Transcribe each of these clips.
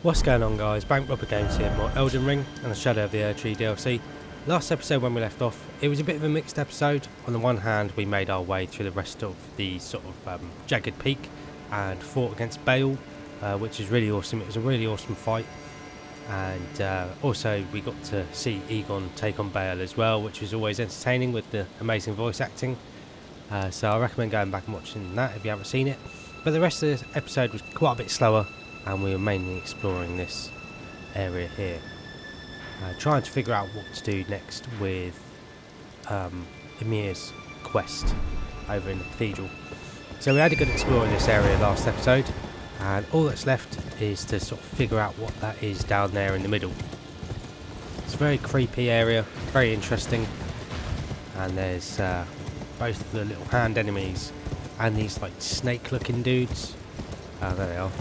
What's going on, guys? Bank Robber Games here, more Elden Ring and the Shadow of the Erdtree DLC. Last episode when we left off, it was a bit of a mixed episode. On the one hand, we made our way through the rest of the sort of jagged peak and fought against Bale, which is really awesome. It was a really awesome fight. And also we got to see Egon take on Bale as well, which was always entertaining with the amazing voice acting. So I recommend going back and watching that if you haven't seen it. But the rest of this episode was quite a bit slower, and we were mainly exploring this area here, trying to figure out what to do next with Emir's quest over in the cathedral. So we had a good explore in this area last episode, and all that's left is to sort of figure out what that is down there in the middle. It's a very creepy area, very interesting, and there's both the little hand enemies and these like snake looking dudes. There they are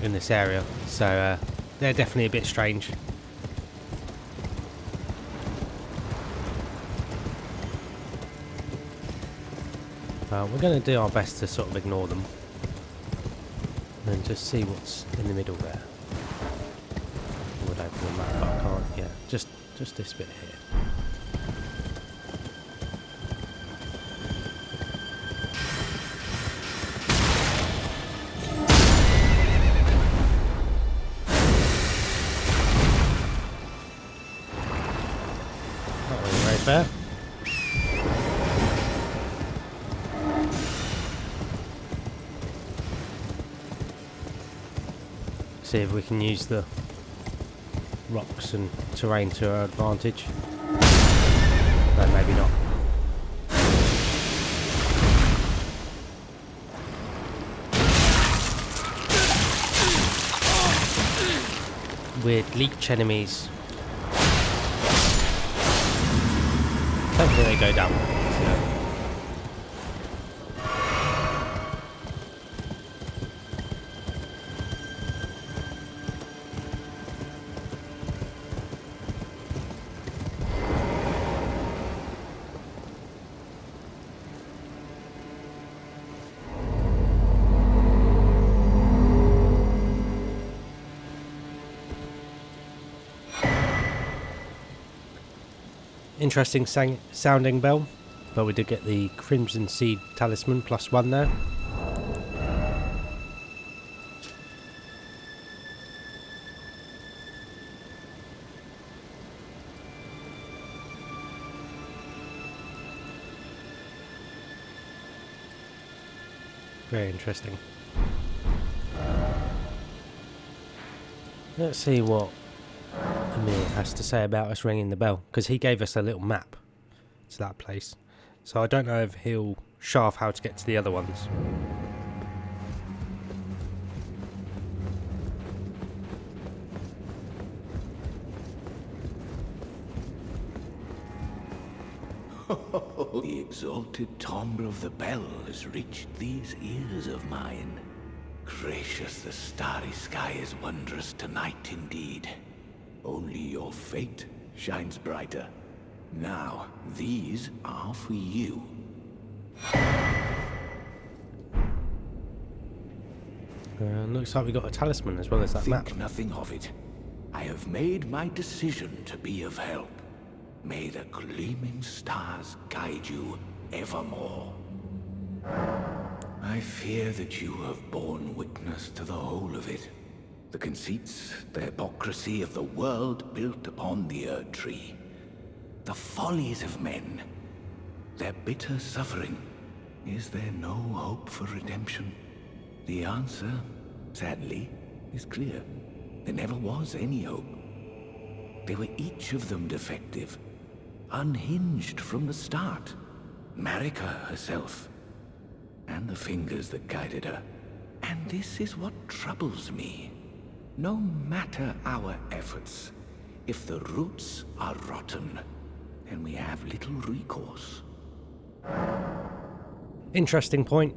in this area, so they're definitely a bit strange. We're going to do our best to sort of ignore them and just see what's in the middle there. I would open the map, but I can't. Yeah, just this bit here. Fair. See if we can use the rocks and terrain to our advantage. No, maybe not. Weird leech enemies. Hopefully they go down. Interesting sounding bell, but we did get the Crimson Seed Talisman +1 there. Very interesting. Let's see what Emir has to say about us ringing the bell, because he gave us a little map to that place, so I don't know if he'll show off how to get to the other ones. The exalted timbre of the bell has reached these ears of mine. Gracious, the starry sky is wondrous tonight indeed. Only your fate shines brighter. Now, these are for you. Looks like we got a talisman as well as that map. Think nothing of it. I have made my decision to be of help. May the gleaming stars guide you evermore. I fear that you have borne witness to the whole of it. The conceits, the hypocrisy of the world built upon the Erdtree. The follies of men. Their bitter suffering. Is there no hope for redemption? The answer, sadly, is clear. There never was any hope. They were each of them defective. Unhinged from the start. Marika herself. And the fingers that guided her. And this is what troubles me. No matter our efforts, if the roots are rotten, then we have little recourse. Interesting point.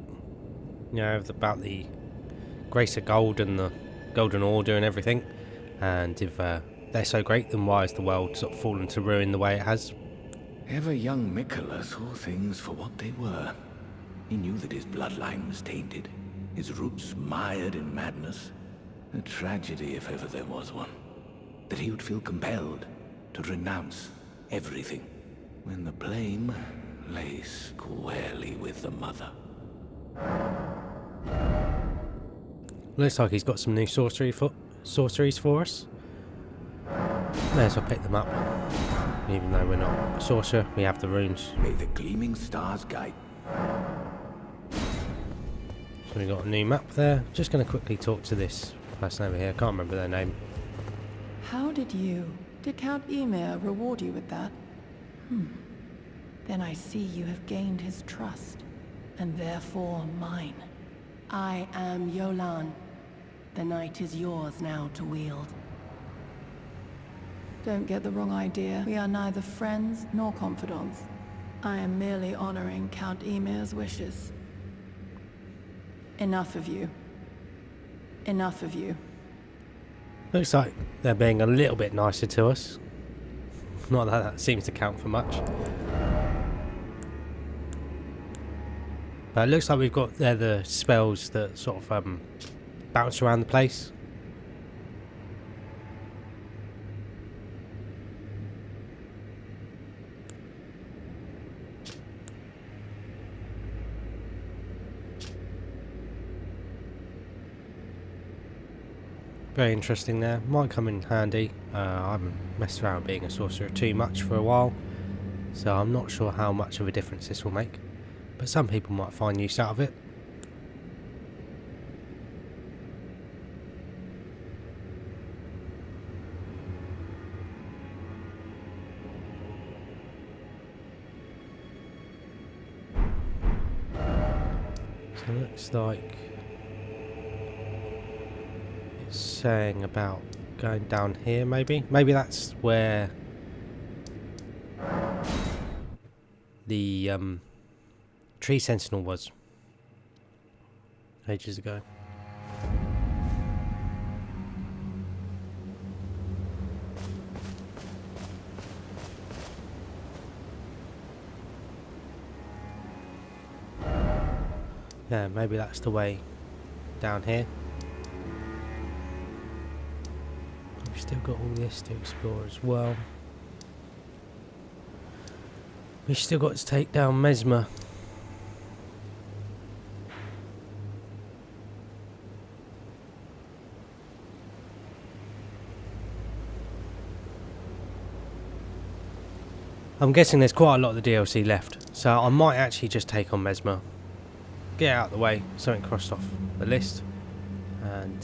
You know, about the grace of gold and the golden order and everything. And if they're so great, then why has the world sort of fallen to ruin the way it has? Ever young Mikola saw things for what they were. He knew that his bloodline was tainted, his roots mired in madness. A tragedy, if ever there was one. That he would feel compelled to renounce everything when the blame lay squarely with the mother. Looks like he's got some new sorceries for us. May as well pick them up. Even though we're not a sorcerer, we have the runes. May the gleaming stars guide. So we got a new map there. Just going to quickly talk to this person over here. Can't remember their name. How did Count Ymir reward you with that? Then I see you have gained his trust, and therefore mine. I am Yolan. The night is yours now to wield. Don't get the wrong idea. We are neither friends nor confidants. I am merely honoring Count Ymir's wishes. Enough of you. Enough of you. Looks like they're being a little bit nicer to us. Not that that seems to count for much. But it looks like we've got there the spells that sort of bounce around the place. Very interesting there. Might come in handy. I haven't messed around being a sorcerer too much for a while, so I'm not sure how much of a difference this will make. But some people might find use out of it. So it looks like it's saying about going down here, maybe? Maybe that's where the tree sentinel was ages ago. Yeah, maybe that's the way down here. We've still got all this to explore as well. We've still got to take down Messmer. I'm guessing there's quite a lot of the DLC left, so I might actually just take on Messmer. Get out of the way, something crossed off the list, and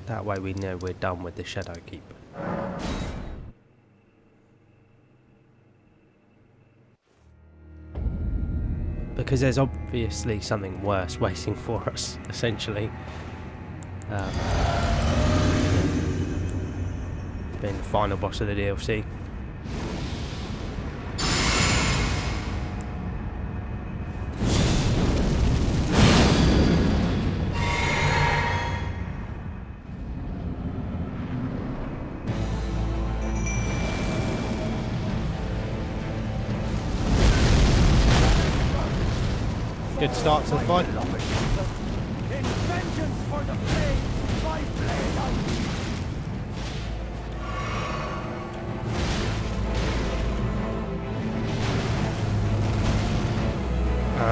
that way we know we're done with the Shadowkeep. Because there's obviously something worse waiting for us, essentially. Being the final boss of the DLC. Good start to the fight.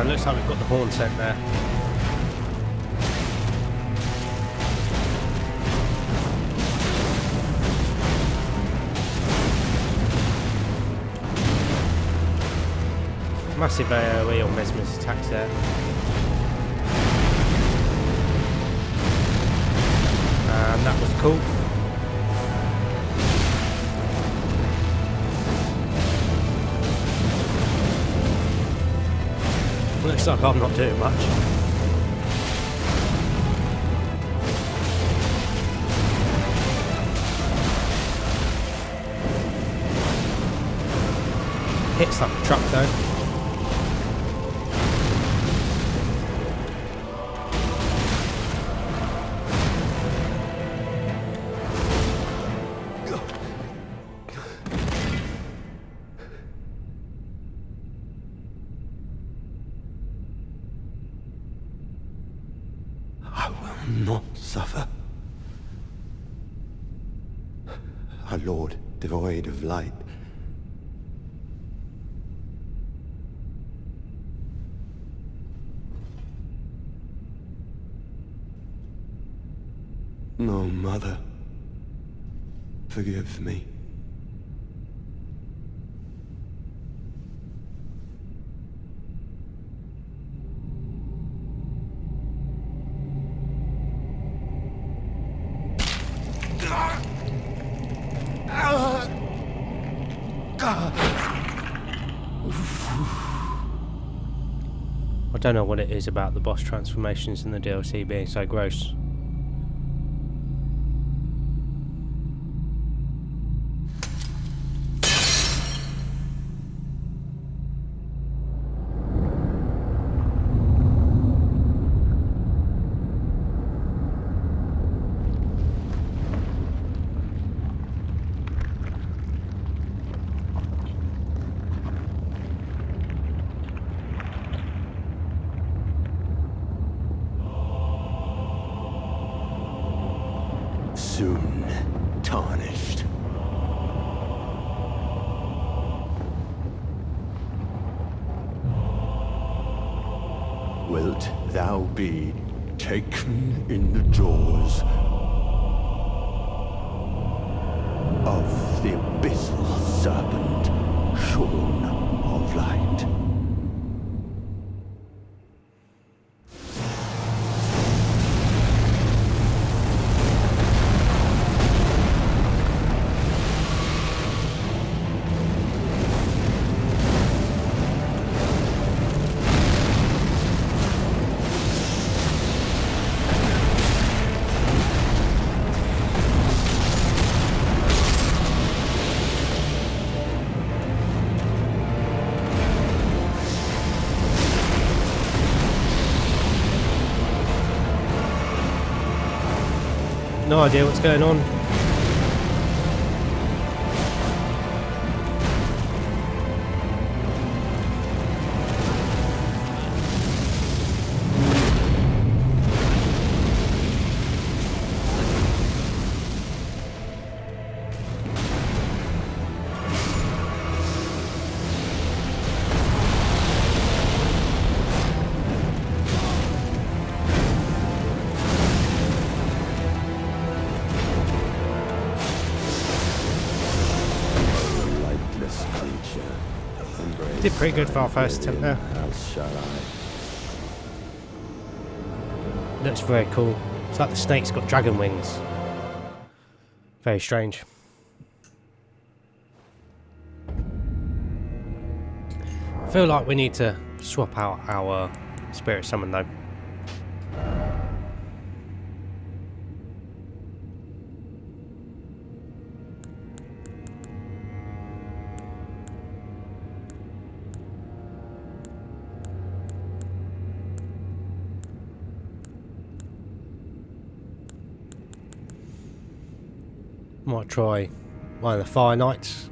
Looks like we've got the horn set there. Massive AoE on Messmer's attacks there. And that was cool. Looks like I'm not doing much. Hits like a truck though. I will not suffer. A lord devoid of light. No, Mother. Forgive me. I don't know what it is about the boss transformations in the DLC being so gross. Soon tarnished. Wilt thou be taken in the jaws of the abyssal serpent, shorn of light? No idea what's going on. Did pretty good for our first attempt there. Looks very cool. It's like the snake's got dragon wings. Very strange. I feel like we need to swap out our spirit summon though. Might try one of the Fire Knights.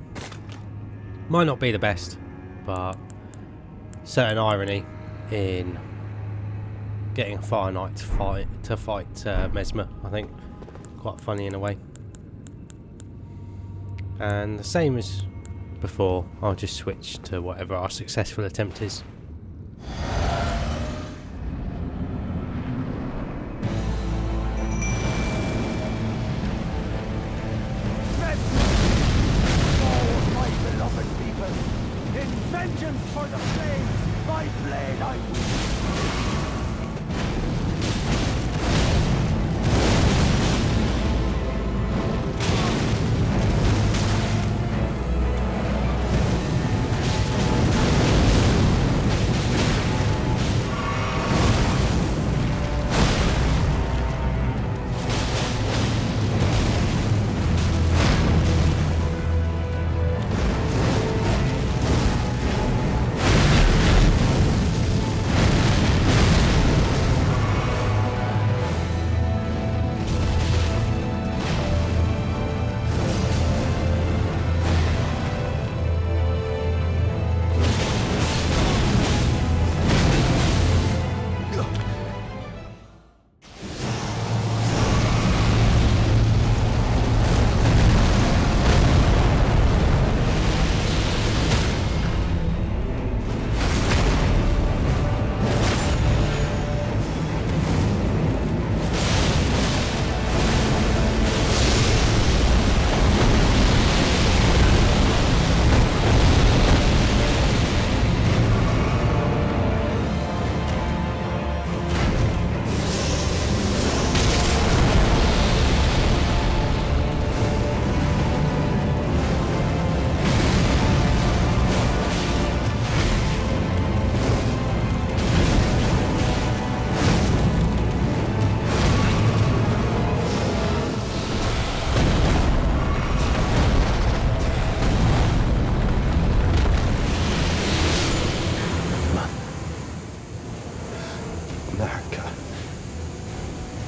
Might not be the best, but certain irony in getting a Fire Knight to fight Messmer, I think. Quite funny in a way. And the same as before, I'll just switch to whatever our successful attempt is.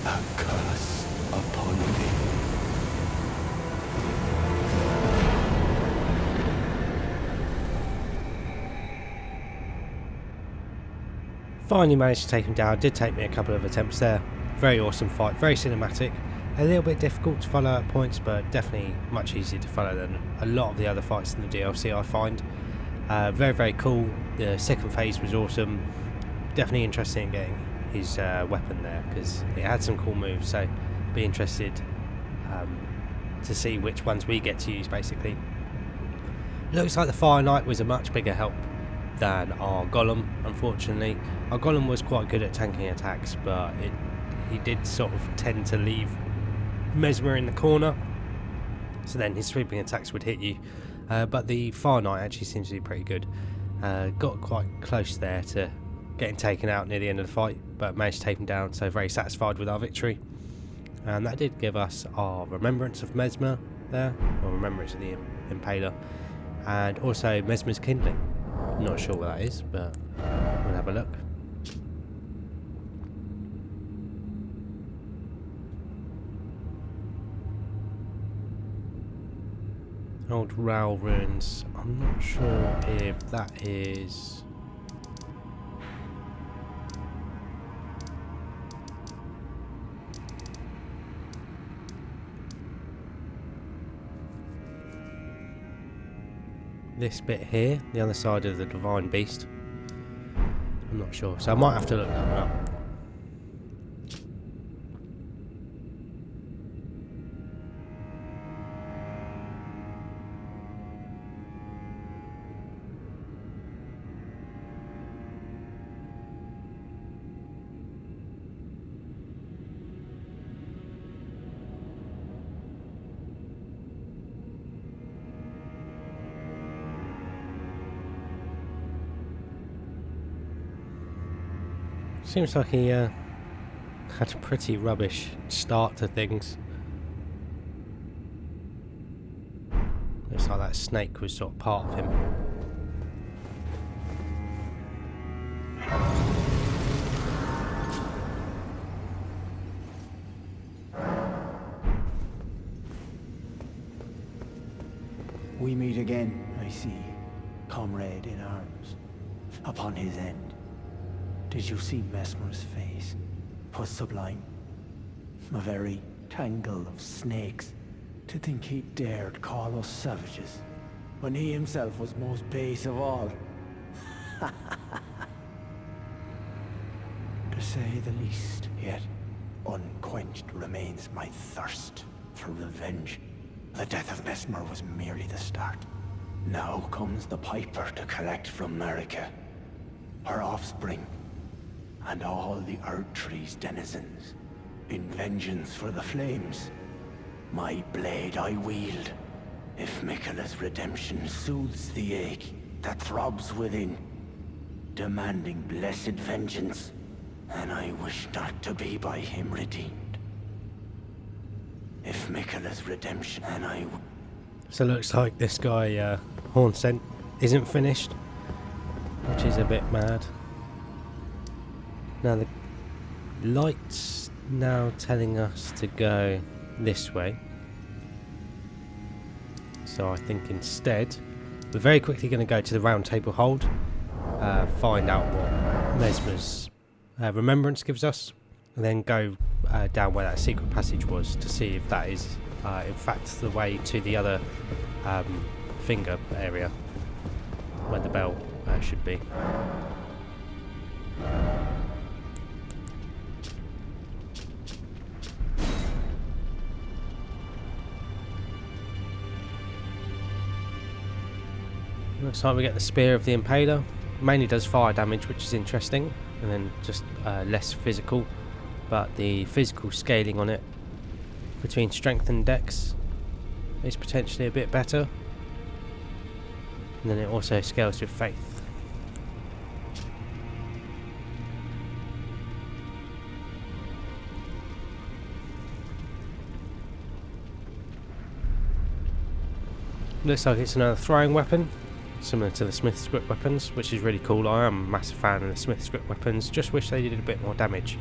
a curse upon thee. Finally managed to take him down. Did take me a couple of attempts there. Very awesome fight, very cinematic. A little bit difficult to follow at points, but definitely much easier to follow than a lot of the other fights in the DLC, I find. Very, very cool. The second phase was awesome. Definitely interested in getting his weapon there, because it had some cool moves, so be interested to see which ones we get to use, basically. Looks like the Fire Knight was a much bigger help than our Golem, unfortunately. Our Golem was quite good at tanking attacks, but he did sort of tend to leave Messmer in the corner, so then his sweeping attacks would hit you. But the Fire Knight actually seems to be pretty good. Got quite close there to getting taken out near the end of the fight, but managed to take him down, so very satisfied with our victory. And that did give us our Remembrance of Messmer there, or Remembrance of the Impaler, and also Messmer's Kindling. I'm not sure what that is, but we'll have a look. Old Rao ruins. I'm not sure if that is... this bit here, the other side of the Divine Beast. I'm not sure, so I might have to look that one up. Seems like he had a pretty rubbish start to things. Looks like that snake was sort of part of him. We meet again, I see, comrade in arms, upon his end. Did you see Messmer's face? 'Twas sublime. A very tangle of snakes. To think he dared call us savages, when he himself was most base of all. To say the least, yet unquenched remains my thirst for revenge. The death of Messmer was merely the start. Now comes the Piper to collect from Marika, her offspring, and all the Erdtree's denizens, in vengeance for the flames. My blade I wield, if Miquella's redemption soothes the ache that throbs within, demanding blessed vengeance, and I wish not to be by him redeemed. If Miquella's redemption, and I... So it looks like this guy, Hornsent, isn't finished, which is a bit mad. Now the light's now telling us to go this way, so I think instead we're very quickly going to go to the Round Table Hold, find out what Messmer's remembrance gives us, and then go down where that secret passage was to see if that is in fact the way to the other finger area where the bell should be. Looks like we get the Spear of the Impaler. Mainly does fire damage, which is interesting, and then just less physical, but the physical scaling on it between strength and dex is potentially a bit better, and then it also scales with faith. Looks like it's another throwing weapon, similar to the Smith's grip weapons, which is really cool. I am a massive fan of the Smith's grip weapons, just wish they did a bit more damage.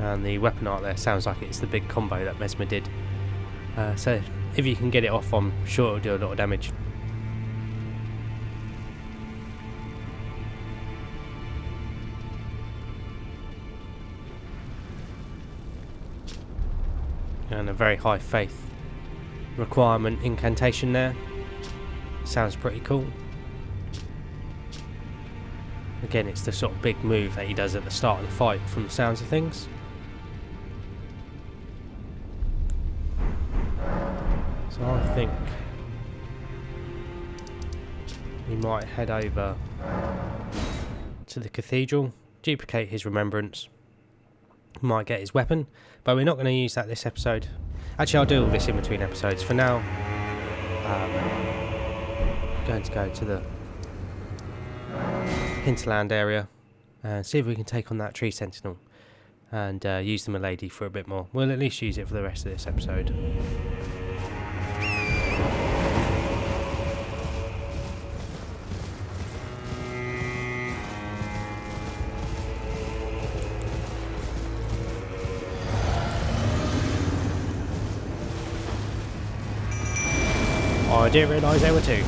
And the weapon art there sounds like it's the big combo that Messmer did. So if you can get it off, I'm sure it'll do a lot of damage. And a very high faith requirement incantation there. Sounds pretty cool. Again, it's the sort of big move that he does at the start of the fight from the sounds of things. So I think we might head over to the cathedral, duplicate his remembrance. Might get his weapon, but we're not going to use that this episode. Actually, I'll do all this in between episodes. For now, I'm going to go to the hinterland area and see if we can take on that tree sentinel and use the milady for a bit more. We'll at least use it for the rest of this episode. I didn't realise there were two.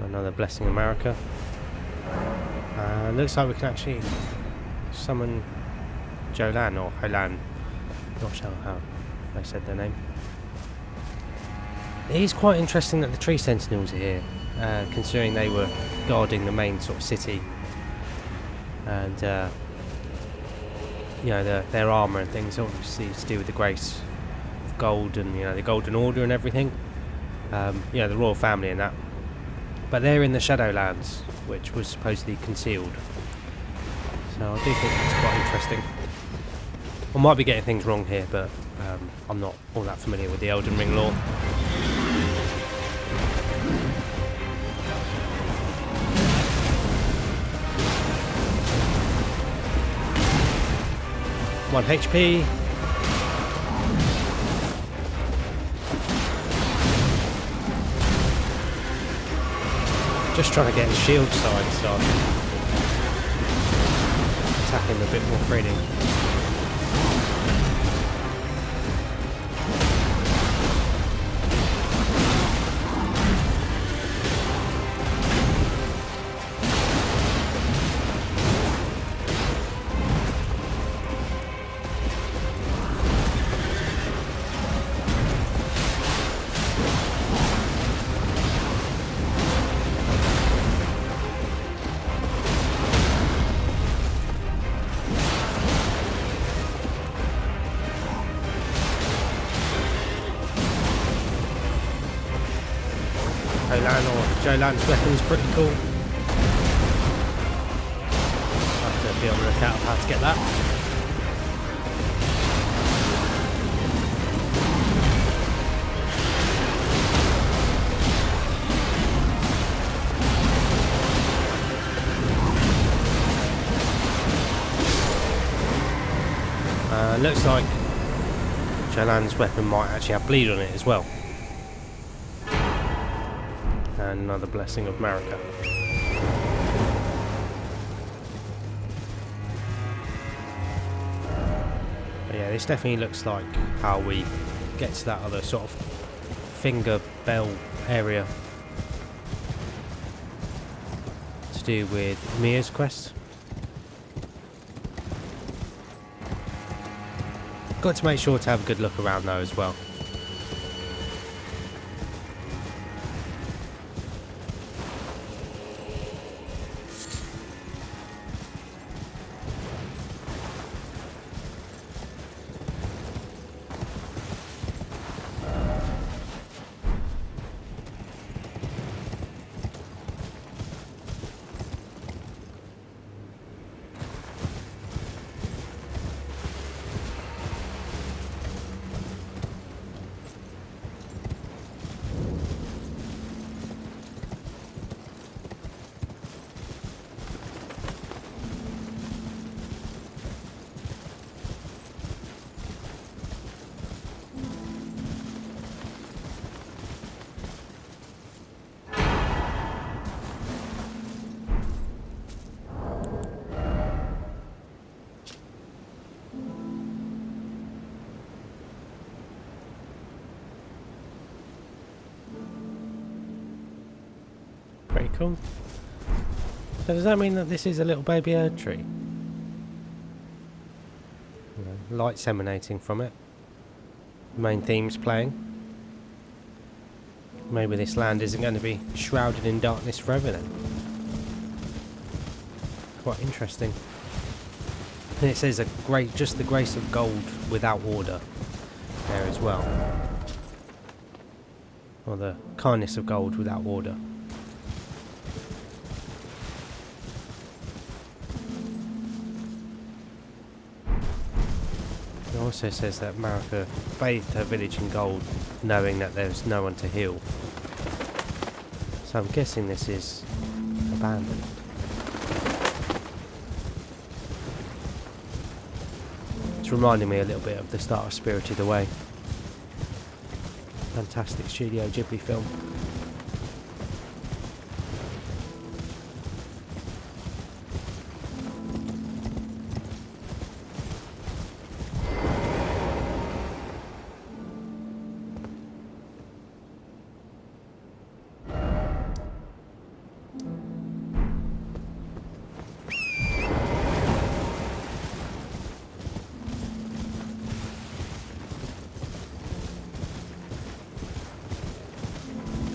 Another blessing America. Looks like we can actually summon Jolan or Holan. Not sure how they said their name. It is quite interesting that the tree sentinels are here, considering they were guarding the main sort of city, and you know, their armour and things obviously to do with the grace of gold and, you know, the Golden Order and everything. You know, the royal family and that. But they're in the Shadowlands, which was supposedly concealed. So I do think it's quite interesting. I might be getting things wrong here, but I'm not all that familiar with the Elden Ring lore. One HP. Just trying to get his shield side so I can attack him a bit more freely. Jolan's weapon's pretty cool. Have to be on the lookout of how to get that. Looks like Jolan's weapon might actually have bleed on it as well. And another blessing of Marika. But yeah, this definitely looks like how we get to that other sort of finger bell area to do with Mia's quest. Got to make sure to have a good look around though as well. Very cool. So does that mean that this is a little baby Erdtree? Lights emanating from it. The main theme's playing. Maybe this land isn't going to be shrouded in darkness forever then. Quite interesting. And it says just the grace of gold without order there as well. Or the kindness of gold without order. It also says that Marika bathed her village in gold, knowing that there's no one to heal. So I'm guessing this is abandoned. It's reminding me a little bit of the start of Spirited Away. Fantastic Studio Ghibli film.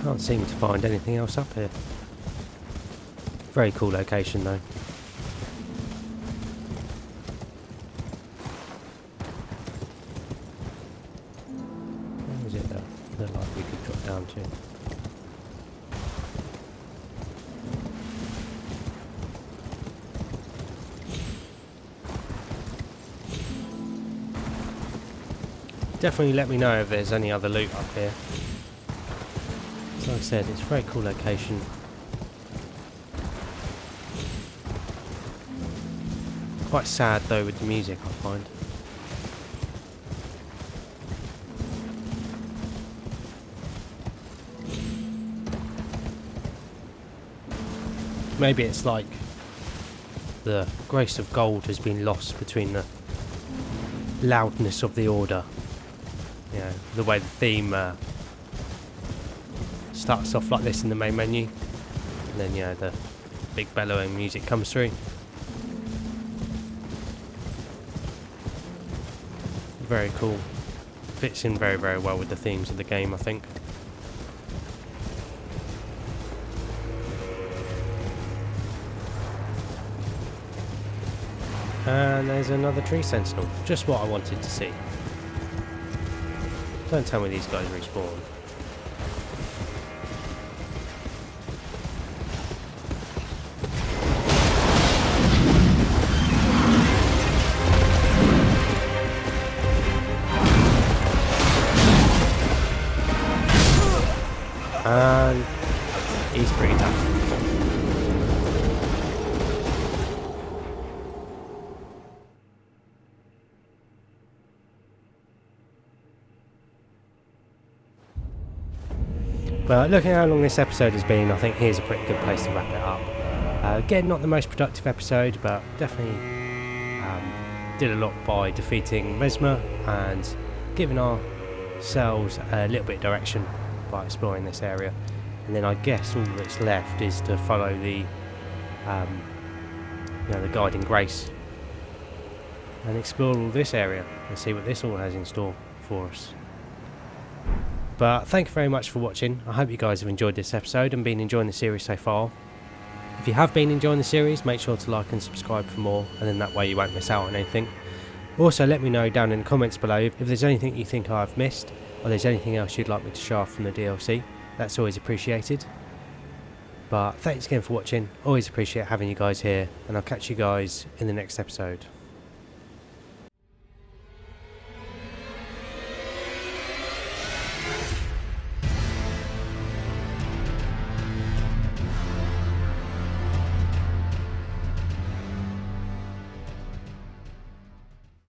Can't seem to find anything else up here. Very cool location though. Where is it that looked like we could drop down to? Definitely let me know if there's any other loot up here. Like I said, it's a very cool location. Quite sad though with the music, I find. Maybe it's like the grace of gold has been lost between the loudness of the order. You know, the way the theme starts off like this in the main menu, and then the big bellowing music comes through. Very cool. Fits in very, very well with the themes of the game, I think. And there's another tree sentinel. Just what I wanted to see. Don't tell me these guys respawn. And he's pretty tough. But looking at how long this episode has been, I think here's a pretty good place to wrap it up. Again, not the most productive episode, but definitely did a lot by defeating Messmer and giving ourselves a little bit of direction by exploring this area. And then I guess all that's left is to follow the the guiding grace and explore all this area and see what this all has in store for us. But thank you very much for watching. I hope you guys have enjoyed this episode and been enjoying the series so far. If you have been enjoying the series, make sure to like and subscribe for more, and then that way you won't miss out on anything. Also, let me know down in the comments below if there's anything you think I've missed, or there's anything else you'd like me to show off from the DLC. That's always appreciated. But thanks again for watching. Always appreciate having you guys here, and I'll catch you guys in the next episode.